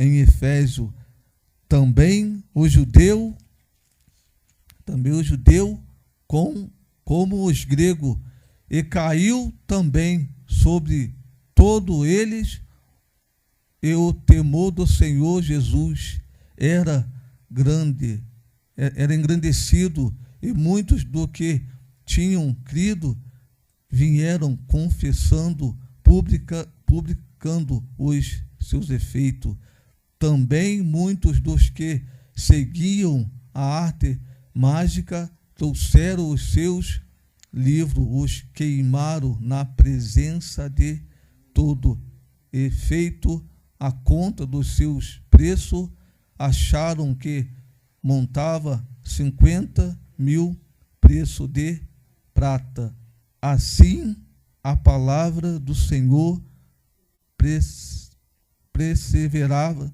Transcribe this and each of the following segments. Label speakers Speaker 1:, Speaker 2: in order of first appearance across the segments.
Speaker 1: em Efésio, também o judeu como os gregos, e caiu também sobre todos eles, e o temor do Senhor Jesus era grande, era engrandecido, e muitos do que tinham crido vieram confessando, publicando os seus efeitos. Também muitos dos que seguiam a arte mágica trouxeram os seus livros, os queimaram na presença de todo efeito, a conta dos seus preços, acharam que montava 50.000 preço de prata. Assim, a palavra do Senhor perseverava,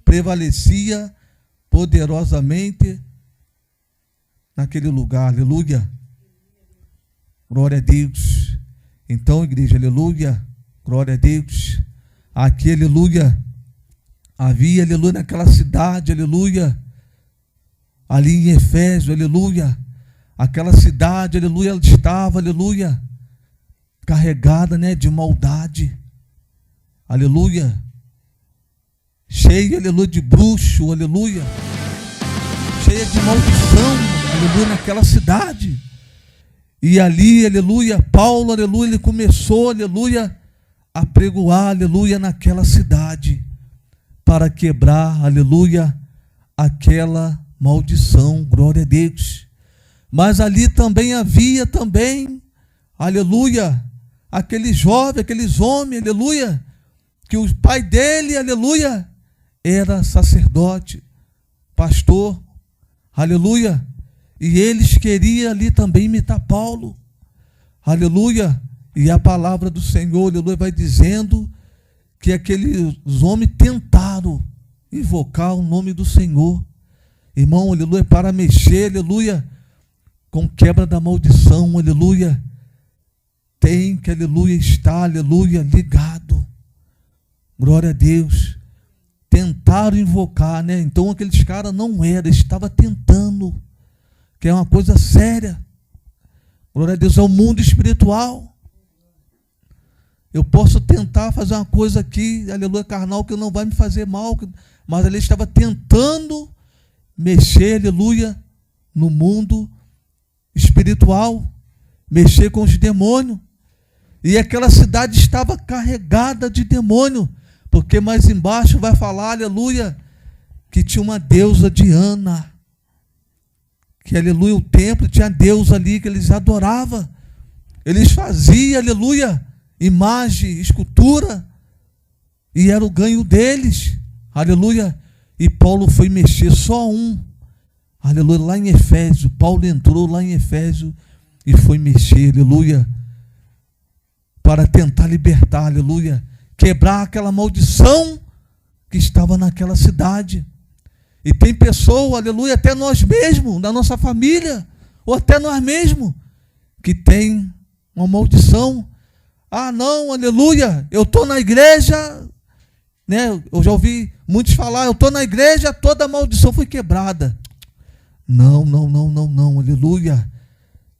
Speaker 1: prevalecia poderosamente naquele lugar. Aleluia. Glória a Deus. Então, igreja, aleluia. Glória a Deus. Aqui, aleluia. Havia, aleluia, naquela cidade, aleluia. Ali em Efésio, aleluia. Aquela cidade, aleluia, ela estava, aleluia, carregada, de maldade. Aleluia. Cheia, aleluia, de bruxo, aleluia. Cheia de maldição, aleluia, naquela cidade. E ali, aleluia, Paulo, aleluia, ele começou, aleluia, a pregoar, aleluia, naquela cidade, para quebrar, aleluia, aquela maldição. Glória a Deus. Mas ali também havia aleluia, aquele jovem, aqueles homens, aleluia, que o pai dele, aleluia, era sacerdote, pastor, aleluia, e eles queriam ali também imitar Paulo, aleluia, e a palavra do Senhor, aleluia, vai dizendo que aqueles homens tentaram invocar o nome do Senhor, irmão, aleluia, para mexer, aleluia, com quebra da maldição, aleluia, tem que, aleluia, estar, aleluia, ligado. Glória a Deus. Tentaram invocar, Então aqueles caras não eram, estavam tentando, que é uma coisa séria. Glória a Deus, é o mundo espiritual. Eu posso tentar fazer uma coisa aqui, aleluia, carnal, que não vai me fazer mal, mas ele estava tentando mexer, aleluia, no mundo espiritual, mexer com os demônios. E aquela cidade estava carregada de demônio, porque mais embaixo vai falar, aleluia, que tinha uma deusa Diana, que, aleluia, o templo tinha a deusa ali que eles adoravam. Eles faziam, aleluia, imagem, escultura, e era o ganho deles, aleluia. E Paulo foi mexer, só aleluia, lá em Efésio. Paulo entrou lá em Efésio e foi mexer, aleluia, para tentar libertar, aleluia, quebrar aquela maldição que estava naquela cidade. E tem pessoa, aleluia, até nós mesmos, da nossa família, ou até nós mesmos, que tem uma maldição. Ah, não, aleluia, eu estou na igreja, eu já ouvi muitos falar, eu estou na igreja, toda a maldição foi quebrada. Não, aleluia.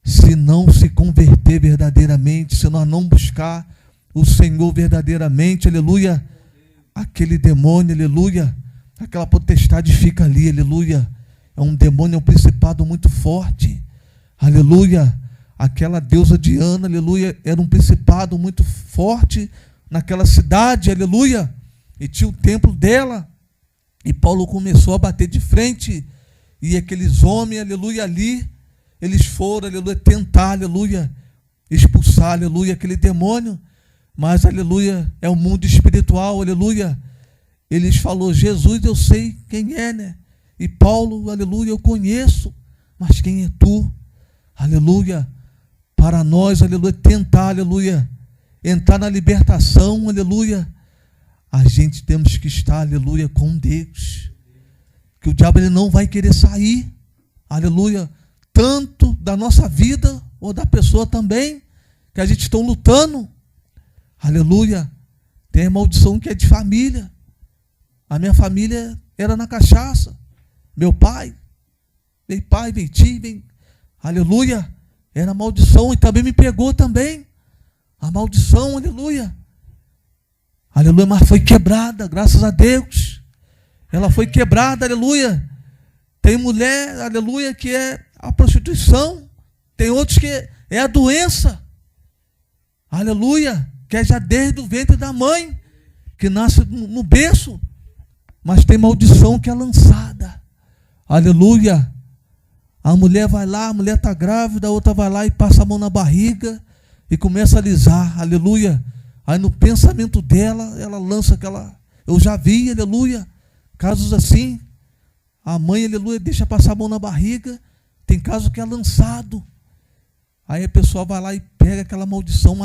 Speaker 1: Se não se converter verdadeiramente, se nós não buscar o Senhor verdadeiramente, aleluia, aquele demônio, aleluia, aquela potestade fica ali, aleluia. É um demônio, é um principado muito forte, aleluia. Aquela deusa Diana, aleluia, era um principado muito forte naquela cidade, aleluia. E tinha o templo dela. E Paulo começou a bater de frente. E aqueles homens, aleluia, ali, eles foram, aleluia, tentar, aleluia, expulsar, aleluia, aquele demônio. Mas, aleluia, é o mundo espiritual, aleluia. Eles falaram, Jesus, eu sei quem é, E Paulo, aleluia, eu conheço. Mas quem é tu? Aleluia. Para nós, aleluia, tentar, aleluia, entrar na libertação, aleluia, a gente temos que estar, aleluia, com Deus. Que o diabo ele não vai querer sair, aleluia, tanto da nossa vida, ou da pessoa também, que a gente está lutando. Aleluia. Tem a maldição que é de família. A minha família era na cachaça. Meu pai, vem tio, vem. Aleluia. Era maldição e também me pegou também. A maldição, aleluia. Aleluia, mas foi quebrada, graças a Deus. Ela foi quebrada, aleluia. Tem mulher, aleluia, que é a prostituição. Tem outros que é a doença. Aleluia, que é já desde o ventre da mãe, que nasce no berço. Mas tem maldição que é lançada. Aleluia. A mulher vai lá, a mulher está grávida, a outra vai lá e passa a mão na barriga e começa a alisar. Aleluia. Aí no pensamento dela, ela lança aquela... Eu já vi, aleluia, casos assim. A mãe, aleluia, deixa passar a mão na barriga. Tem caso que é lançado. Aí a pessoa vai lá e pega aquela maldição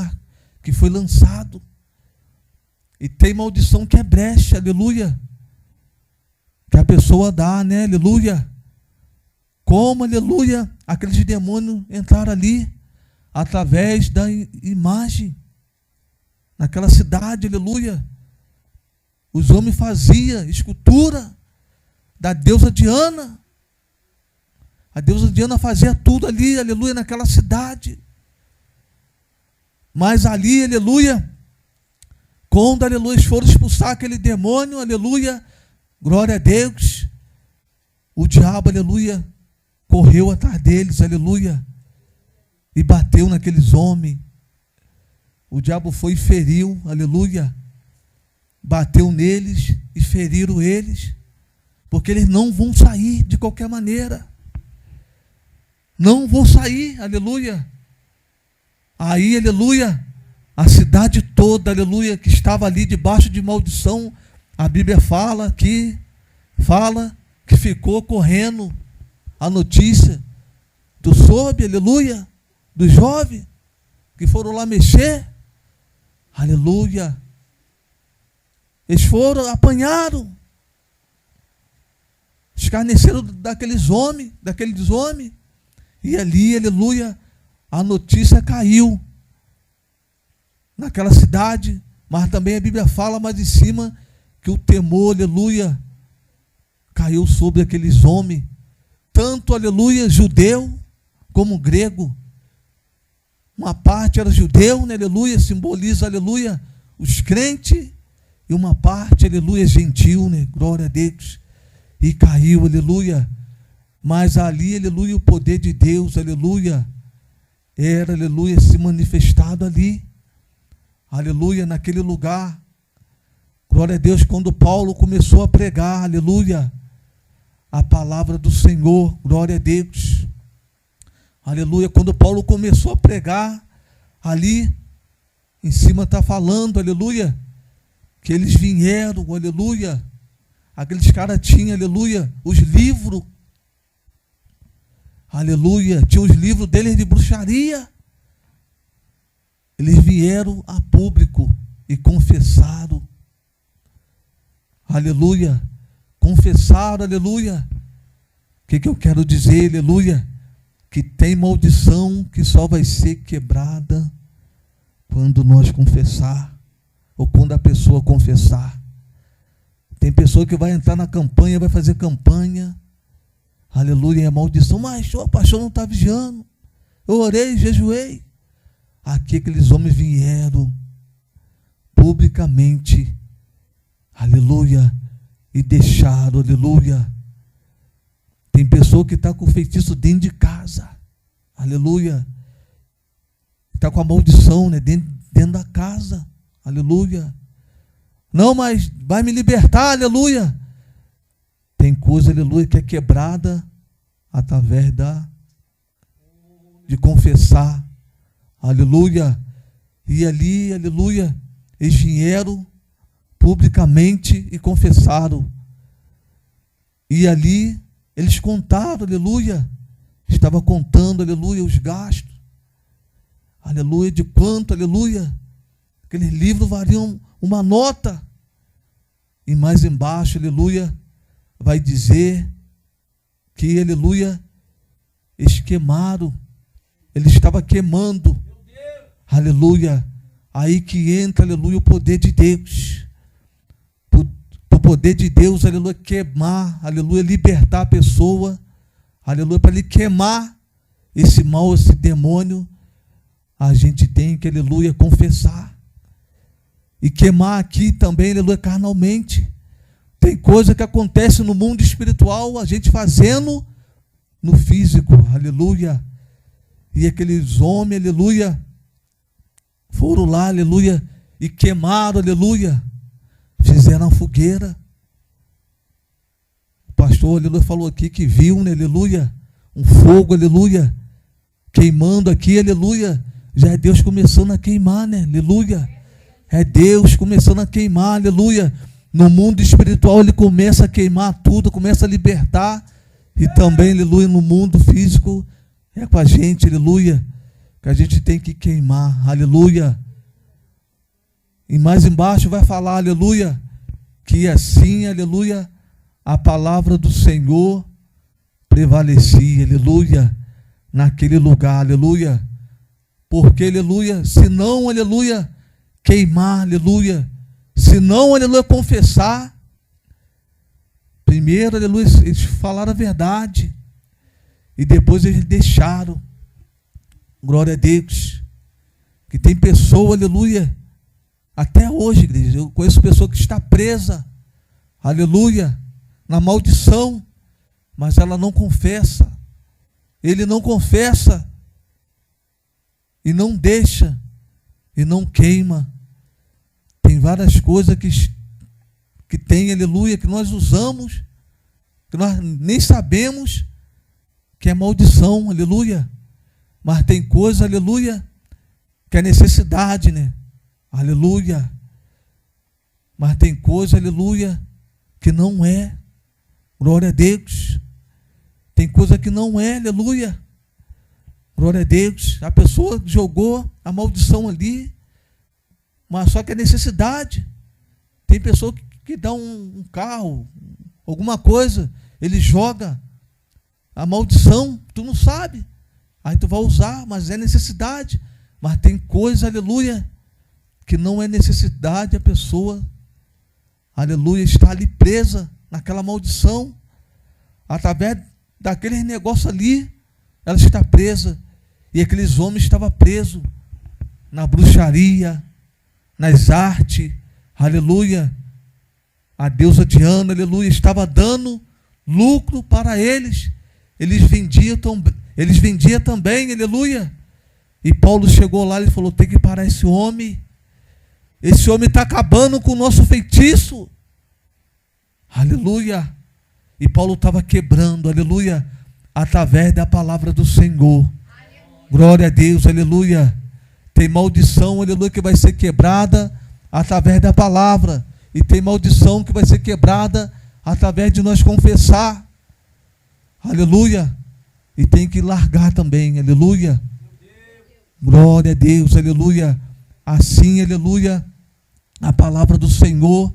Speaker 1: que foi lançado. E tem maldição que é brecha, aleluia. Que a pessoa dá, né, aleluia. Como, aleluia, aqueles demônios entraram ali através da imagem. Naquela cidade, aleluia. Os homens faziam escultura da deusa Diana. A deusa Diana fazia tudo ali, aleluia, naquela cidade. Mas ali, aleluia, quando, aleluia, eles foram expulsar aquele demônio, aleluia, glória a Deus, o diabo, aleluia, correu atrás deles, aleluia, e bateu naqueles homens. O diabo foi e feriu, aleluia, bateu neles e feriram eles, porque eles não vão sair de qualquer maneira. Não vão sair, aleluia. Aí, aleluia, a cidade toda, aleluia, que estava ali debaixo de maldição, a Bíblia fala que ficou correndo a notícia. Tu soube, aleluia, dos jovens que foram lá mexer, aleluia. Eles foram, apanharam, escarneceram daqueles homens, e ali, aleluia, a notícia caiu naquela cidade, mas também a Bíblia fala mais em cima que o temor, aleluia, caiu sobre aqueles homens, tanto, aleluia, judeu como grego. Uma parte era judeu, né, aleluia, simboliza, aleluia, os crentes, e uma parte, aleluia, gentil, né, glória a Deus, e caiu, aleluia. Mas ali, aleluia, o poder de Deus, aleluia, era, aleluia, se manifestado ali, aleluia, naquele lugar. Glória a Deus, quando Paulo começou a pregar, aleluia, a palavra do Senhor, glória a Deus, aleluia, quando Paulo começou a pregar, ali, em cima está falando, aleluia, que eles vieram, aleluia, aqueles caras tinham, aleluia, os livros, aleluia, tinha os livros deles de bruxaria. Eles vieram a público e confessaram. Aleluia. Confessaram, aleluia. O que eu quero dizer, aleluia? Que tem maldição que só vai ser quebrada quando nós confessar, ou quando a pessoa confessar. Tem pessoa que vai entrar na campanha, vai fazer campanha, aleluia, é maldição, mas o pastor não está vigiando. Eu orei, jejuei. Aqui aqueles homens vieram publicamente, aleluia, e deixaram, aleluia. Tem pessoa que está com o feitiço dentro de casa, aleluia. Está com a maldição, né, dentro da casa, aleluia. Não, mas vai me libertar, aleluia. Tem coisa, aleluia, que é quebrada através de confessar, aleluia. E ali, aleluia, eles vieram publicamente e confessaram. E ali eles contaram, aleluia, estava contando, aleluia, os gastos, aleluia, de quanto, aleluia, aqueles livros variam uma nota. E mais embaixo, aleluia, vai dizer que, aleluia, eles queimaram ele estava queimando. Aleluia. Aí que entra, aleluia, o poder de Deus. O poder de Deus, aleluia, queimar, aleluia, libertar a pessoa. Aleluia, para ele queimar esse mal, esse demônio, a gente tem que, aleluia, confessar. E queimar aqui também, aleluia, carnalmente. Tem coisa que acontece no mundo espiritual, a gente fazendo no físico, aleluia. E aqueles homens, aleluia, foram lá, aleluia, e queimaram, aleluia, fizeram a fogueira. O pastor, aleluia, falou aqui que viu, né, aleluia, um fogo, aleluia, queimando aqui, aleluia. Já é Deus começando a queimar, né, aleluia. É Deus começando a queimar, aleluia. No mundo espiritual ele começa a queimar tudo, começa a libertar. E também, aleluia, no mundo físico é com a gente, aleluia, que a gente tem que queimar, aleluia. E mais embaixo vai falar, aleluia, que assim, aleluia, a palavra do Senhor prevalecia, aleluia, naquele lugar, aleluia. Porque, aleluia, se não, aleluia, queimar, aleluia, se não, aleluia, confessar, primeiro, aleluia, eles falaram a verdade, e depois eles deixaram. Glória a Deus. Que tem pessoa, aleluia, até hoje, igreja, eu conheço pessoa que está presa, aleluia, na maldição, mas ela não confessa. Ele não confessa, e não deixa, e não queima. Tem várias coisas que tem, aleluia, que nós usamos, que nós nem sabemos que é maldição, aleluia. Mas tem coisa, aleluia, que é necessidade, né? Aleluia. Mas tem coisa, aleluia, que não é. Glória a Deus. Tem coisa que não é, aleluia. Glória a Deus. A pessoa jogou a maldição ali, mas só que é necessidade. Tem pessoa que dá um carro, alguma coisa, ele joga a maldição, tu não sabe. Aí tu vai usar, mas é necessidade. Mas tem coisa, aleluia, que não é necessidade, a pessoa, aleluia, está ali presa naquela maldição. Através daquele negócio ali, ela está presa. E aqueles homens estavam presos na bruxaria, nas artes, aleluia. A deusa Diana, aleluia, estava dando lucro para eles. Eles vendiam também, aleluia. E Paulo chegou lá e falou: tem que parar esse homem. Esse homem está acabando com o nosso feitiço. Aleluia. E Paulo estava quebrando, aleluia, através da palavra do Senhor. Glória a Deus, aleluia. Tem maldição, aleluia, que vai ser quebrada através da palavra. E tem maldição que vai ser quebrada através de nós confessar. Aleluia. E tem que largar também, aleluia. Glória a Deus, aleluia. Assim, aleluia, a palavra do Senhor,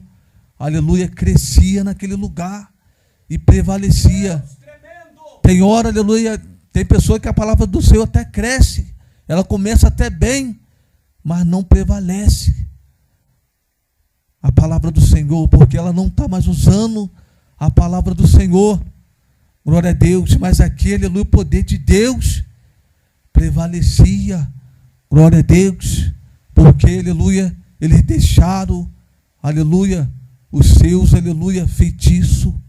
Speaker 1: aleluia, crescia naquele lugar e prevalecia. Tem hora, aleluia, tem pessoa que a palavra do Senhor até cresce, ela começa até bem, mas não prevalece a palavra do Senhor, porque ela não está mais usando a palavra do Senhor. Glória a Deus. Mas aqui, aleluia, o poder de Deus prevalecia. Glória a Deus. Porque, aleluia, eles deixaram, aleluia, os seus, aleluia, feitiço.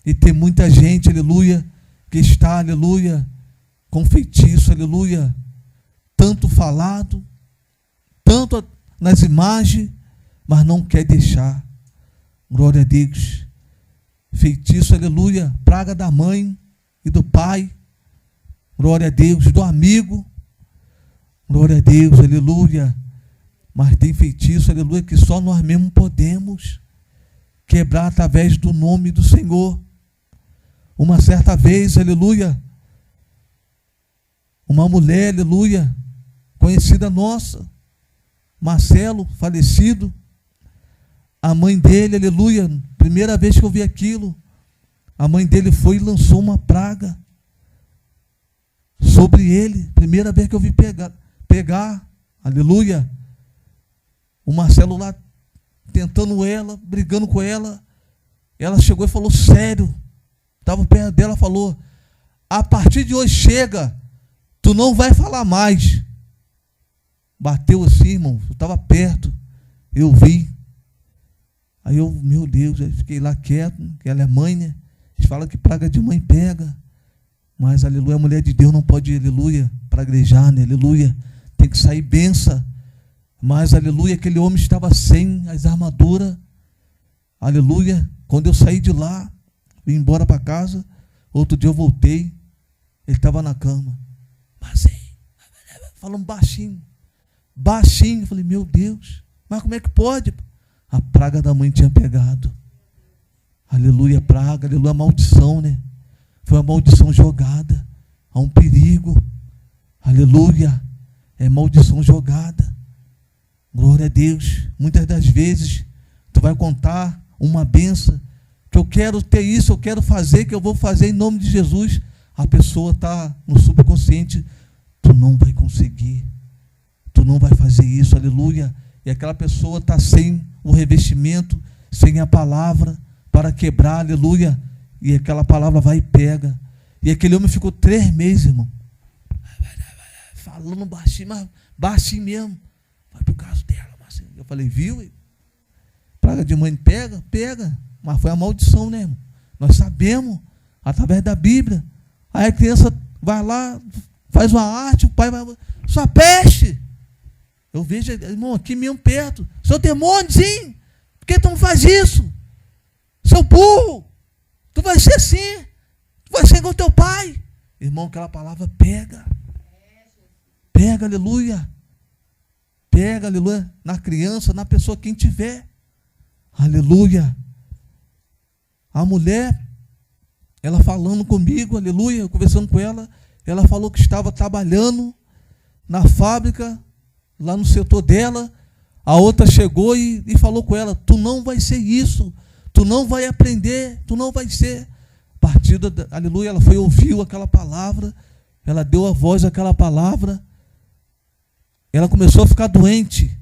Speaker 1: E tem muita gente, aleluia, que está, aleluia, com feitiço, aleluia, tanto falado, tanto nas imagens, mas não quer deixar. Glória a Deus. Feitiço, aleluia, praga da mãe e do pai. Glória a Deus, do amigo. Glória a Deus, aleluia. Mas tem feitiço, aleluia, que só nós mesmos podemos quebrar através do nome do Senhor. Uma certa vez, aleluia, uma mulher, aleluia, conhecida nossa, Marcelo, falecido, a mãe dele, aleluia, primeira vez que eu vi aquilo, a mãe dele foi e lançou uma praga sobre ele. Primeira vez que eu vi pegar, aleluia. O Marcelo lá tentando ela, brigando com ela. Ela chegou e falou sério. Estava perto dela, falou: a partir de hoje chega, tu não vai falar mais. Bateu assim, irmão, eu estava perto, eu vi. Aí eu, meu Deus, eu fiquei lá quieto, que ela é mãe, né? Eles falam que praga de mãe pega. Mas, aleluia, a mulher de Deus não pode, aleluia, praguejar, né? Aleluia, tem que sair benção. Mas, aleluia, aquele homem estava sem as armaduras. Aleluia, quando eu saí de lá, vim embora para casa, outro dia eu voltei, ele estava na cama. Mas, falando baixinho, eu falei, meu Deus, mas como é que pode? A praga da mãe tinha pegado. Aleluia, praga, aleluia, maldição, né? Foi uma maldição jogada. Há um perigo. Aleluia, é maldição jogada. Glória a Deus. Muitas das vezes, tu vai contar uma benção, que eu quero ter isso, eu quero fazer, que eu vou fazer em nome de Jesus. A pessoa está no subconsciente, tu não vai conseguir. Tu não vai fazer isso, aleluia. E aquela pessoa está sem o revestimento, sem a palavra para quebrar, aleluia. E aquela palavra vai e pega. E aquele homem ficou 3 meses, irmão, falando baixinho, mas baixinho mesmo. Vai pro caso dela, Marcinho. Eu falei, viu? Praga de mãe pega, pega. Mas foi a maldição, né, irmão? Nós sabemos, através da Bíblia. Aí a criança vai lá, faz uma arte, o pai vai, sua peste. Eu vejo, irmão, aqui mesmo perto. Seu demôniozinho, por que tu não faz isso? Seu burro, tu vai ser assim. Tu vai ser igual teu pai. Irmão, aquela palavra pega. Pega, aleluia. Pega, aleluia, na criança, na pessoa, quem tiver. Aleluia. A mulher, ela falando comigo, aleluia, eu conversando com ela, ela falou que estava trabalhando na fábrica, lá no setor dela. A outra chegou e falou com ela, tu não vai ser isso, tu não vai aprender, tu não vai ser. Partida, aleluia, ela foi, ouviu aquela palavra, ela deu a voz àquela palavra, ela começou a ficar doente,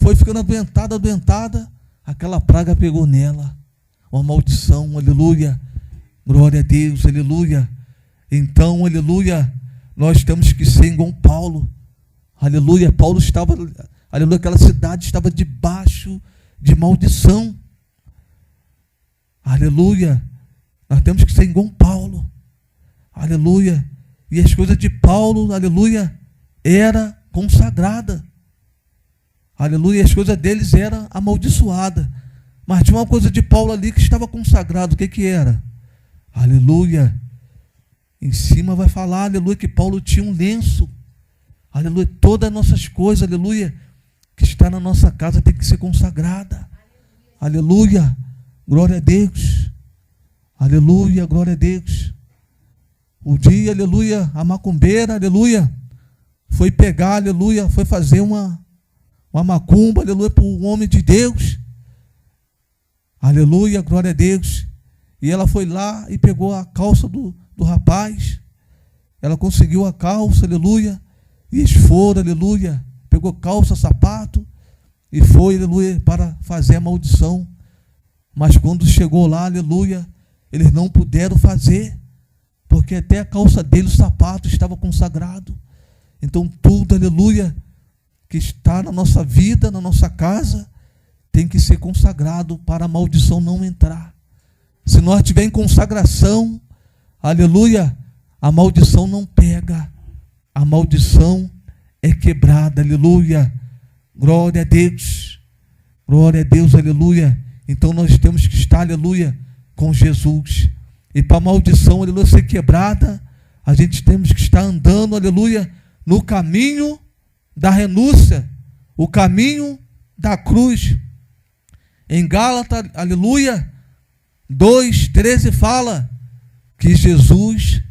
Speaker 1: foi ficando adoentada, aquela praga pegou nela, uma maldição, aleluia, glória a Deus, aleluia. Então, aleluia, nós temos que ser igual Paulo, aleluia. Paulo estava, aleluia, aquela cidade estava debaixo de maldição, aleluia. Nós temos que ser igual Paulo, aleluia. E as coisas de Paulo, aleluia, era consagrada, aleluia. As coisas deles eram amaldiçoadas, mas tinha uma coisa de Paulo ali que estava consagrado. O que era? Aleluia. Em cima vai falar, aleluia, que Paulo tinha um lenço, aleluia. Todas as nossas coisas, aleluia, que está na nossa casa tem que ser consagrada, aleluia, glória a Deus, aleluia, glória a Deus. O dia, aleluia, a macumbeira, aleluia, foi pegar, aleluia, foi fazer uma macumba, aleluia, para o homem de Deus, aleluia, glória a Deus. E ela foi lá e pegou a calça do rapaz, ela conseguiu a calça, aleluia, e eles foram, aleluia, pegou calça, sapato, e foi, aleluia, para fazer a maldição. Mas quando chegou lá, aleluia, eles não puderam fazer, porque até a calça dele, o sapato, estava consagrado. Então tudo, aleluia, que está na nossa vida, na nossa casa, tem que ser consagrado para a maldição não entrar. Se nós tivermos consagração, aleluia, a maldição não pega, a maldição é quebrada, aleluia, glória a Deus, aleluia. Então nós temos que estar, aleluia, com Jesus. E para a maldição, aleluia, ser quebrada, a gente temos que estar andando, aleluia, no caminho da renúncia, o caminho da cruz. Em Gálatas, aleluia, 2:13 fala que Jesus,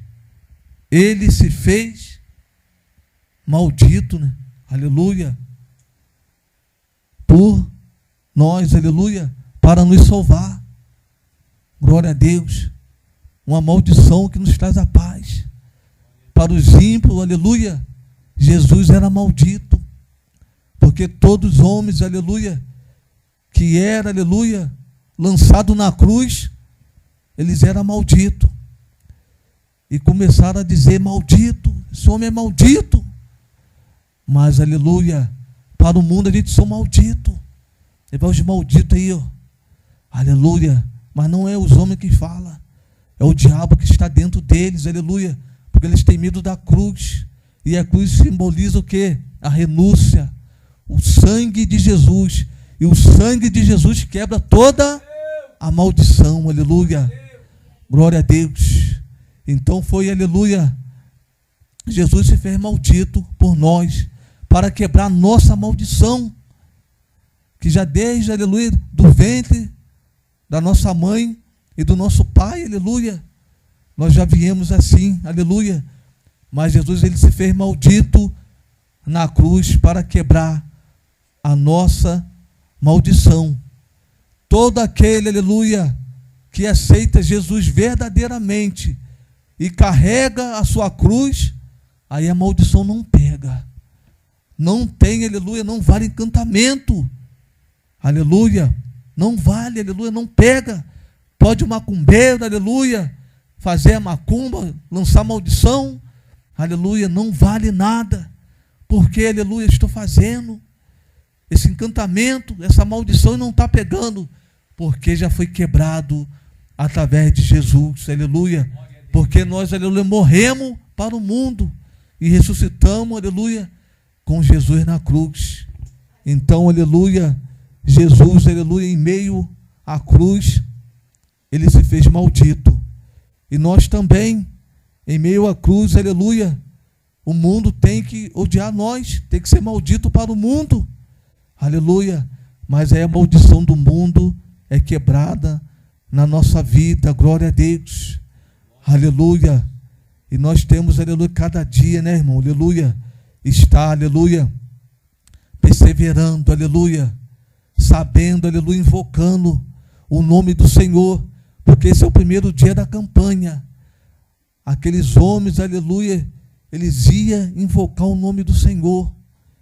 Speaker 1: ele se fez maldito, né? Aleluia, por nós, aleluia, para nos salvar. Glória a Deus. uma maldição que nos traz a paz. Para os ímpios, aleluia, Jesus era maldito, porque todos os homens, aleluia, que era, aleluia, lançado na cruz, eles eram malditos. E começaram a dizer: maldito, esse homem é maldito. Mas, aleluia, para o mundo a gente são malditos. E vai os malditos aí, ó. Aleluia. Mas não é os homens que falam, é o diabo que está dentro deles, aleluia. Porque eles têm medo da cruz. E a cruz simboliza o quê? A renúncia, o sangue de Jesus. E o sangue de Jesus quebra toda a maldição, aleluia. Glória a Deus. Então foi, aleluia, Jesus se fez maldito por nós, para quebrar nossa maldição, que já desde, aleluia, do ventre da nossa mãe e do nosso pai, aleluia, nós já viemos assim, aleluia. Mas Jesus, ele se fez maldito na cruz para quebrar a nossa maldição. Todo aquele, aleluia, que aceita Jesus verdadeiramente e carrega a sua cruz, aí a maldição não pega. Não tem, aleluia, não vale encantamento. Aleluia. Não vale, aleluia, não pega. Pode o macumbeiro, aleluia, fazer a macumba, lançar maldição. Aleluia, não vale nada. Porque, aleluia, estou fazendo esse encantamento, essa maldição e não está pegando. Porque já foi quebrado através de Jesus, aleluia. Porque nós, aleluia, morremos para o mundo e ressuscitamos, aleluia, com Jesus na cruz. Então, aleluia, Jesus, aleluia, em meio à cruz, ele se fez maldito. E nós também, em meio à cruz, aleluia, o mundo tem que odiar nós, tem que ser maldito para o mundo, aleluia. Mas aí a maldição do mundo é quebrada na nossa vida, glória a Deus, aleluia. E nós temos, aleluia, cada dia, né, irmão, aleluia, está, aleluia, perseverando, aleluia, sabendo, aleluia, invocando o nome do Senhor, porque esse é o primeiro dia da campanha. Aqueles homens, aleluia, eles iam invocar o nome do Senhor,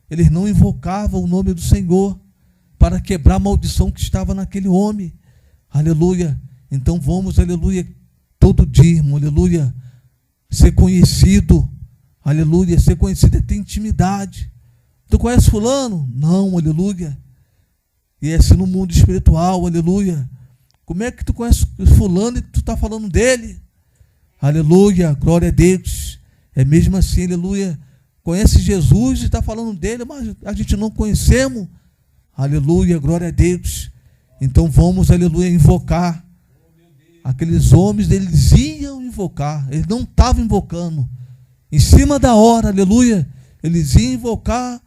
Speaker 1: eles não invocavam o nome do Senhor para quebrar a maldição que estava naquele homem, aleluia. Então vamos, aleluia, todo dia, irmão, aleluia, ser conhecido, aleluia, ser conhecido é ter intimidade. Tu conhece fulano? Não, aleluia. E é assim no mundo espiritual, aleluia. Como é que tu conhece fulano e tu está falando dele? Aleluia, glória a Deus. É mesmo assim, aleluia. Conhece Jesus e está falando dele, mas a gente não conhecemos. Aleluia, glória a Deus. Então vamos, aleluia, invocar. Aqueles homens, eles iam invocar, eles não estavam invocando. Em cima da hora, aleluia, eles iam invocar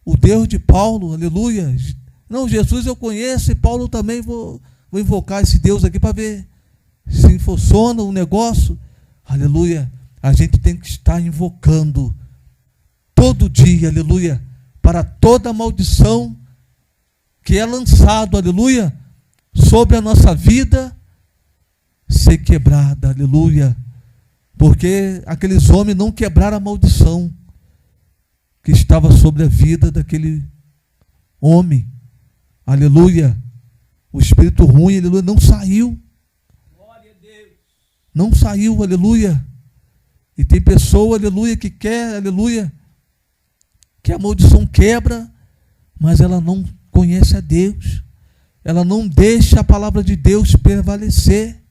Speaker 1: o Deus de Paulo, aleluia. Não, Jesus eu conheço e Paulo também vou invocar esse Deus aqui para ver se funciona o negócio. Aleluia. A gente tem que estar invocando todo dia, aleluia, para toda maldição que é lançado, aleluia, sobre a nossa vida ser quebrada, aleluia. Porque aqueles homens não quebraram a maldição que estava sobre a vida daquele homem, aleluia. O espírito ruim, aleluia, não saiu. Glória a Deus. Não saiu, aleluia. E tem pessoa, aleluia, que quer, aleluia, que a maldição quebra, mas ela não conhece a Deus. Ela não deixa a palavra de Deus prevalecer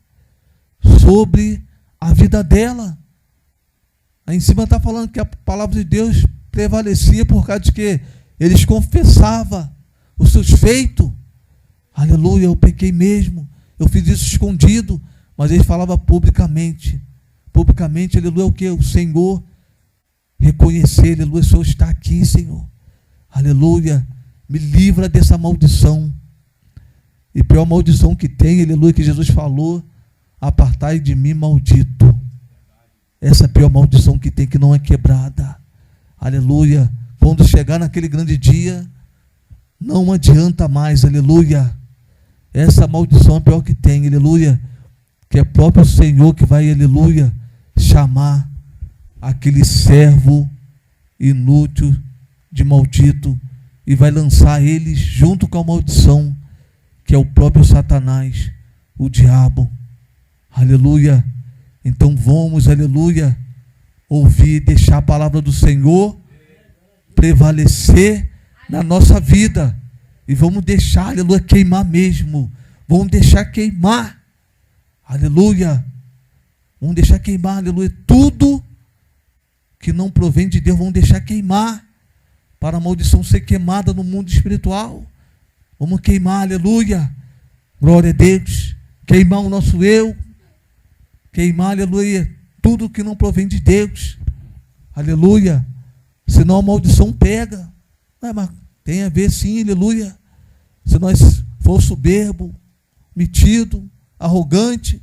Speaker 1: sobre a vida dela. Aí em cima está falando que a palavra de Deus prevalecia por causa de que eles confessavam os seus feitos. Aleluia, eu pequei mesmo, eu fiz isso escondido, mas eles falavam publicamente. Publicamente, aleluia, o que? O Senhor reconhecer, aleluia, o Senhor está aqui, Senhor. Aleluia, me livra dessa maldição. E pior maldição que tem, aleluia, que Jesus falou: apartai de mim, maldito. Essa é a pior maldição que tem, que não é quebrada. Aleluia. Quando chegar naquele grande dia, não adianta mais, aleluia. Essa maldição é a pior que tem, aleluia. que é próprio o Senhor que vai, aleluia, chamar aquele servo inútil de maldito e vai lançar eles junto com a maldição, que é o próprio Satanás, o diabo. Aleluia. Então vamos, aleluia, ouvir, deixar a palavra do Senhor prevalecer na nossa vida. E vamos deixar, aleluia, queimar mesmo. Vamos deixar queimar. Aleluia. Vamos deixar queimar, aleluia. Tudo que não provém de Deus, vamos deixar queimar. Para a maldição ser queimada no mundo espiritual. Vamos queimar, aleluia. Glória a Deus. Queimar o nosso eu. Queimar, aleluia, tudo que não provém de Deus. Aleluia. Senão a maldição pega. Mas tem a ver sim, aleluia. Se nós for soberbo, metido, arrogante,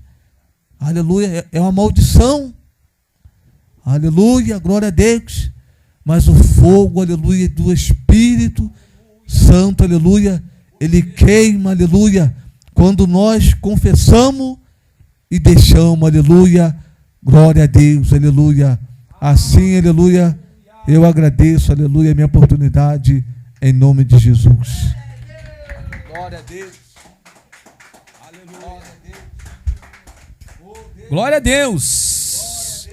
Speaker 1: aleluia, é uma maldição. Aleluia, glória a Deus. Mas o fogo, aleluia, do Espírito Santo, aleluia, ele queima, aleluia, quando nós confessamos e deixamos, aleluia, glória a Deus, aleluia. Assim, aleluia, eu agradeço, aleluia, a minha oportunidade, em nome de Jesus. Glória a Deus. Aleluia.
Speaker 2: Glória a Deus.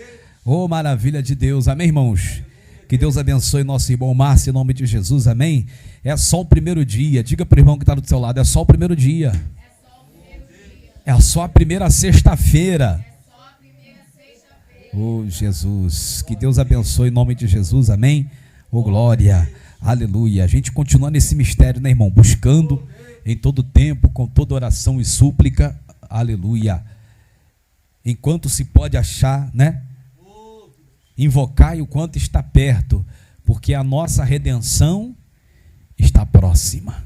Speaker 2: Oh, maravilha de Deus. Amém, irmãos? Que Deus abençoe nosso irmão Márcio, em nome de Jesus, amém? É só o primeiro dia. Diga para o irmão que está do seu lado, é só o primeiro dia. É só a primeira sexta-feira. Oh, Jesus, que Deus abençoe em nome de Jesus, amém? Oh, glória, aleluia. A gente continua nesse mistério, né, irmão? Buscando em todo tempo, com toda oração e súplica, aleluia. Enquanto se pode achar, né? Invocai o quanto está perto, porque a nossa redenção está próxima.